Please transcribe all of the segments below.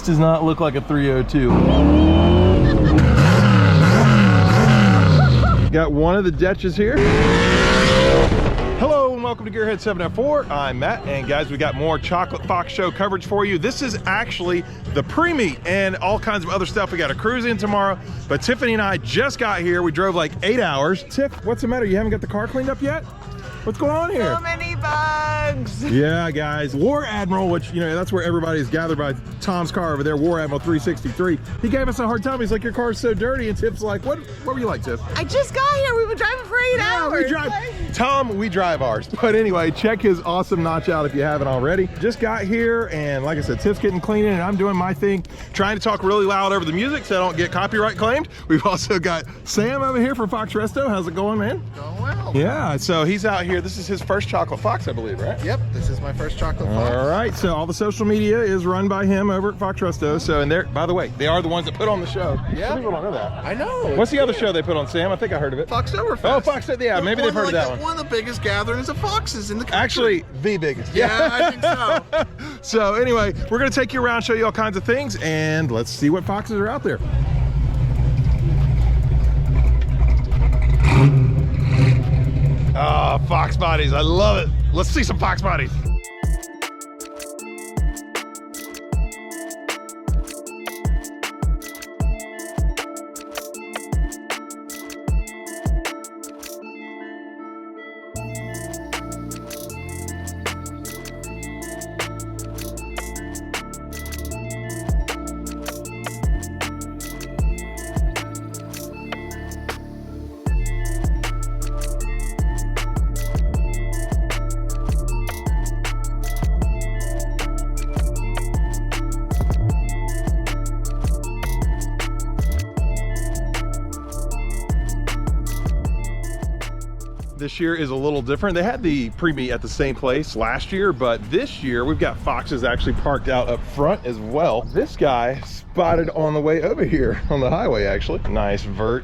This does not look like a 302. Got one of the Detches here. Hello and welcome to Gearhead 704. I'm Matt, and guys, we got more Chocolate Fox Show coverage for you. This is actually the pre-meet and all kinds of other stuff. We got a cruise in tomorrow, but Tiffany and I just got here. We drove like 8 hours. Tiff, what's the matter? You haven't got the car cleaned up yet? What's going on here? So many bugs. Yeah, guys. War Admiral, which, you know, that's where everybody's gathered by Tom's car over there, War Admiral 363. He gave us a hard time. He's like, your car's so dirty. And Tiff's like, what were you like, Tiff? I just got here. We've been driving for 8 hours. We drive. Tom, we drive ours. But anyway, check his awesome notch out if you haven't already. Just got here, and like I said, Tiff's getting cleaning, and I'm doing my thing, trying to talk really loud over the music so I don't get copyright claimed. We've also got Sam over here from Fox Resto. How's it going, man? Going well. Yeah, so he's out here. This is his first Chocolate Fox, I believe, right? Yep, this is my first Chocolate Fox. All right, so all the social media is run by him over at Fox Resto. So, and they're, by the way, they are the ones that put on the show. Yeah. Some people don't know that. I know. What's the other show they put on, Sam? I think I heard of it. FOXBODY. Oh, Fox, yeah, maybe they've heard of that one. One of the biggest gatherings of foxes in the country. Actually, the biggest. Yeah, I think so. So anyway, we're gonna take you around, show you all kinds of things, and let's see what foxes are out there. Ah, fox bodies, I love it. Let's see some fox bodies. This year is a little different. They had the pre-meet at the same place last year, but this year we've got foxes actually parked out up front as well. This guy spotted on the way over here on the highway, actually. Nice vert.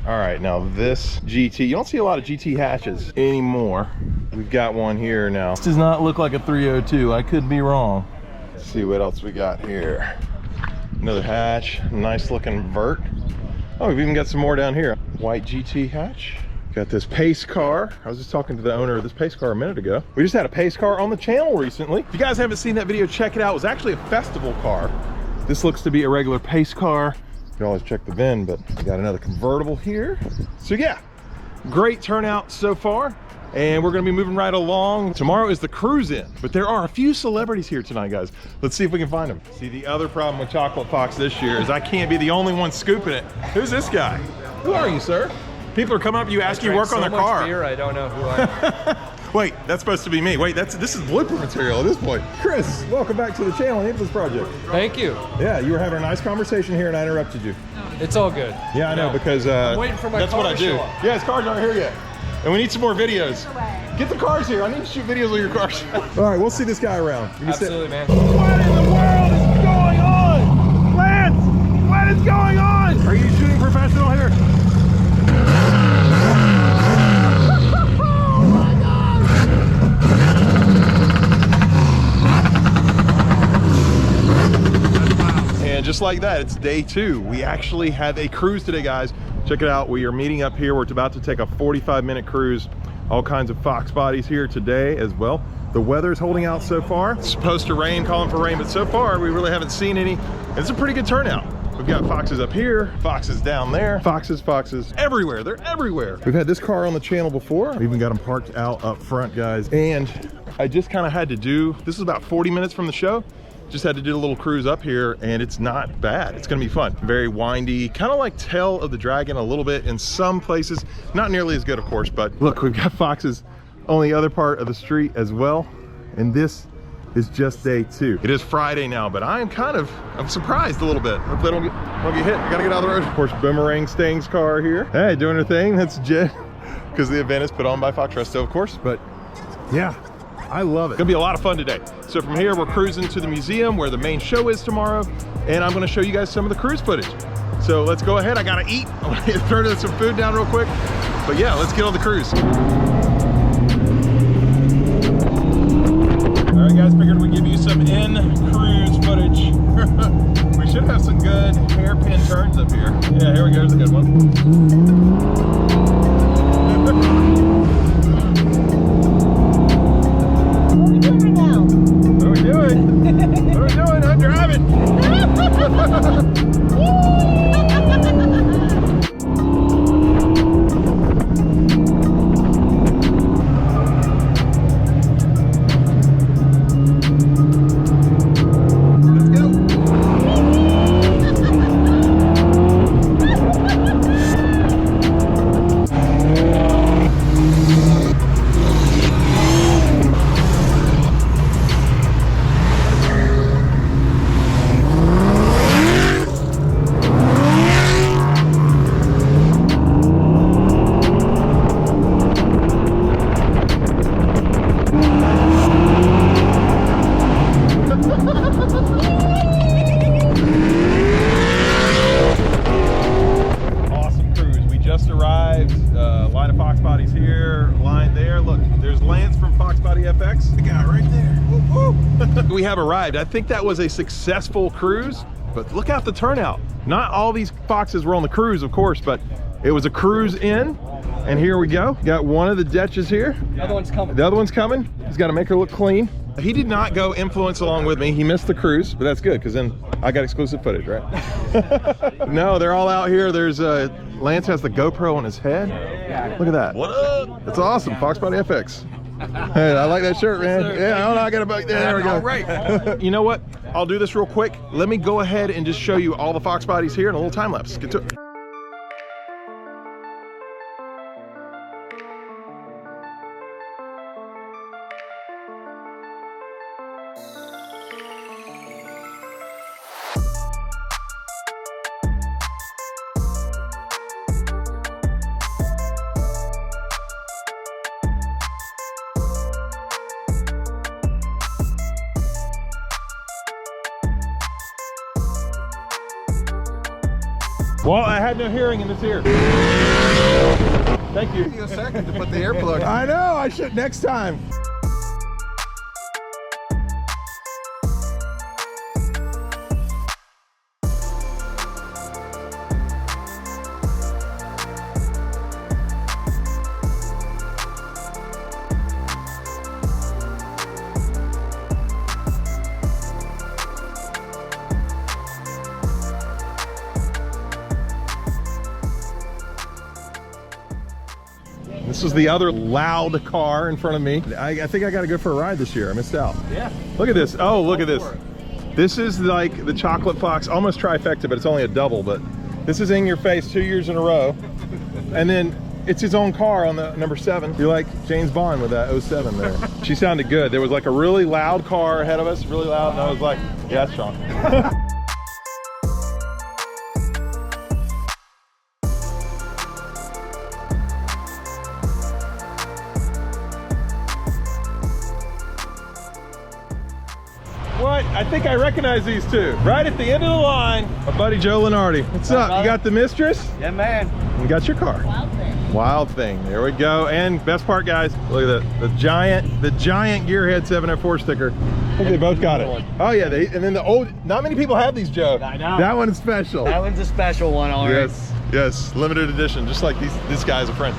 All right, now this GT, you don't see a lot of GT hatches anymore. We've got one here now. This does not look like a 302. I could be wrong. Let's see what else we got here. Another hatch, nice looking vert. Oh, we've even got some more down here. White GT hatch. Got this pace car. I was just talking to the owner of this pace car a minute ago. We just had a pace car on the channel recently. If you guys haven't seen that video, check it out. It was actually a festival car. This looks to be a regular pace car. You can always check the VIN, but we got another convertible here. So yeah, great turnout so far. And we're gonna be moving right along. Tomorrow is the cruise in, but there are a few celebrities here tonight, guys. Let's see if we can find them. See, the other problem with Chocolate Fox this year is I can't be the only one scooping it. Who's this guy? Who are you, sir? People are coming up to you asking you work on their car. Beer, I don't know who I am. Wait, that's supposed to be me. Wait, this is blooper material at this point. Chris, welcome back to the channel and this project. Thank you. Yeah, you were having a nice conversation here and I interrupted you. It's all good. Yeah, I know, because I'm waiting for my that's what I do. Yeah, his cars aren't here yet. And we need some more videos. Get the cars here. I need to shoot videos of your cars. All right, we'll see this guy around. Absolutely, man. What in the world is going on? Lance, what is going on? Are you shooting professional here? And just like that, it's day 2. We actually have a cruise today, guys. Check it out. We are meeting up here. We're about to take a 45-minute cruise. All kinds of fox bodies here today as well. The weather's holding out so far. It's supposed to rain, calling for rain, but so far we really haven't seen any. It's a pretty good turnout. We've got foxes up here, foxes down there, foxes everywhere. They're everywhere. We've had this car on the channel before. We even got them parked out up front, guys. And I just kind of had to do, this is about 40 minutes from the show. Just had to do a little cruise up here and it's not bad. It's gonna be fun. Very windy, kind of like Tail of the Dragon a little bit in some places. Not nearly as good, of course, but look, we've got foxes on the other part of the street as well. And this is just day 2. It is Friday now, but I'm surprised a little bit. Hopefully I don't get hit. I gotta get out of the road. Of course, Boomerang Sting's car here. Hey, doing her thing. That's Jen, because the event is put on by Fox Resto, of course, but yeah. I love it. It's gonna be a lot of fun today. So from here, we're cruising to the museum where the main show is tomorrow, and I'm gonna show you guys some of the cruise footage. So let's go ahead. I gotta eat. I'm gonna throw some food down real quick. But yeah, let's get on the cruise. All right, guys, figured we'd give you some in-cruise footage We should have some good hairpin turns up here. Yeah, here we go. Here's a good one. What are we doing? What are we doing? I'm driving. Awesome cruise. We just arrived. Line of Fox bodies here, line there. Look, there's Lance from Fox Body FX. The guy right there. Woo, woo. We have arrived. I think that was a successful cruise, but look out the turnout. Not all these Foxes were on the cruise, of course, but it was a cruise in. And here we go. Got one of the Dutches here. The other one's coming. The other one's coming. He's got to make her look clean. He did not go influence along with me. He missed the cruise, but that's good because then I got exclusive footage, right? No, they're all out here. There's Lance has the GoPro on his head. Look at that. What up? That's awesome. Fox Body FX. Hey, I like that shirt, man. Yeah, I got a bug. There we go. All right. You know what? I'll do this real quick. Let me go ahead and just show you all the Fox bodies here in a little time lapse. Get to it. Well, I had no hearing in this ear. Thank you. Give you a second to put the earplug. I know, I should next time. This is the other loud car in front of me. I think I got to go for a ride this year. I missed out. Yeah. Look at this. Oh, look at this. This is like the chocolate fox, almost trifecta, but it's only a double. But this is in your face 2 years in a row. And then it's his own car on the number 7. You're like James Bond with that 07 there. She sounded good. There was like a really loud car ahead of us, really loud. And I was like, yeah, that's Sean. What? I think I recognize these two. Right at the end of the line, my buddy Joe Lenardi. What's up? You got the mistress? Yeah, man. You got your car. Wild thing. Wild thing. There we go. And best part, guys, look at that. The giant Gearhead 704 sticker. I think they both got it. Oh yeah, and then the old, not many people have these, Joe. I know. That one's special. That one's a special one, all right. Yes, limited edition, just like this guy's a friend.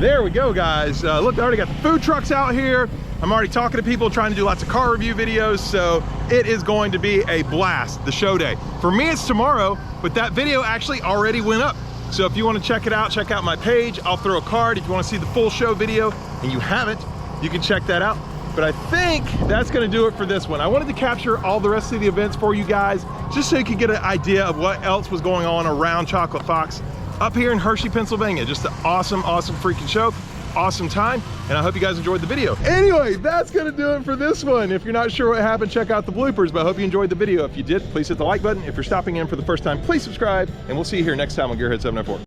There we go, guys. Look, they already got the food trucks out here. I'm already talking to people, trying to do lots of car review videos, so it is going to be a blast, the show day. For me, it's tomorrow, but that video actually already went up. So if you want to check it out, check out my page. I'll throw a card. If you want to see the full show video and you haven't, you can check that out. But I think that's going to do it for this one. I wanted to capture all the rest of the events for you guys, just so you could get an idea of what else was going on around Chocolate Fox up here in Hershey, Pennsylvania. Just an awesome, awesome freaking show. Awesome time, and I hope you guys enjoyed the video. Anyway, that's gonna do it for this one. If you're not sure what happened, check out the bloopers, but I hope you enjoyed the video. If you did, please hit the like button. If you're stopping in for the first time, please subscribe, and we'll see you here next time on Gearhead 704.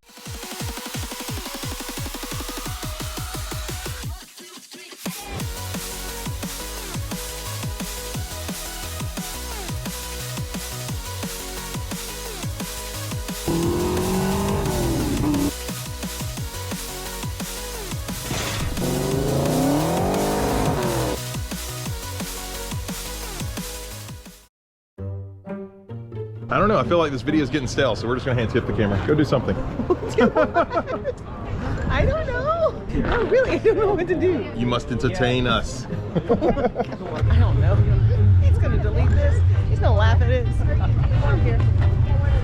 I don't know. I feel like this video is getting stale, so we're just gonna hand tip the camera. Go do something. I don't know. No, really, I don't know what to do. You must entertain us. I don't know. He's gonna delete this. He's gonna laugh at it. I don't care.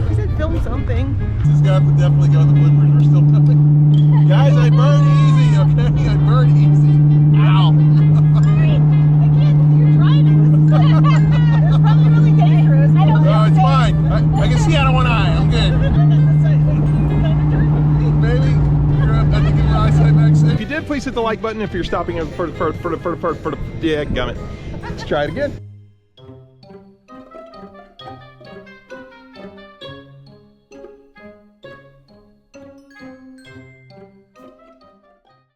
He said film something. This is gonna have to definitely go in the bloopers. We're still filming. Guys, I burn easy, okay? I burn easy. Ow. Again, you're driving. It's probably really dangerous. I don't No, it's fine. I can see out of one eye. I'm good. Baby, you're up. I think your eyesight back If safe. you did, please hit the like button if you're stopping for yeah, gummit. Let's try it again.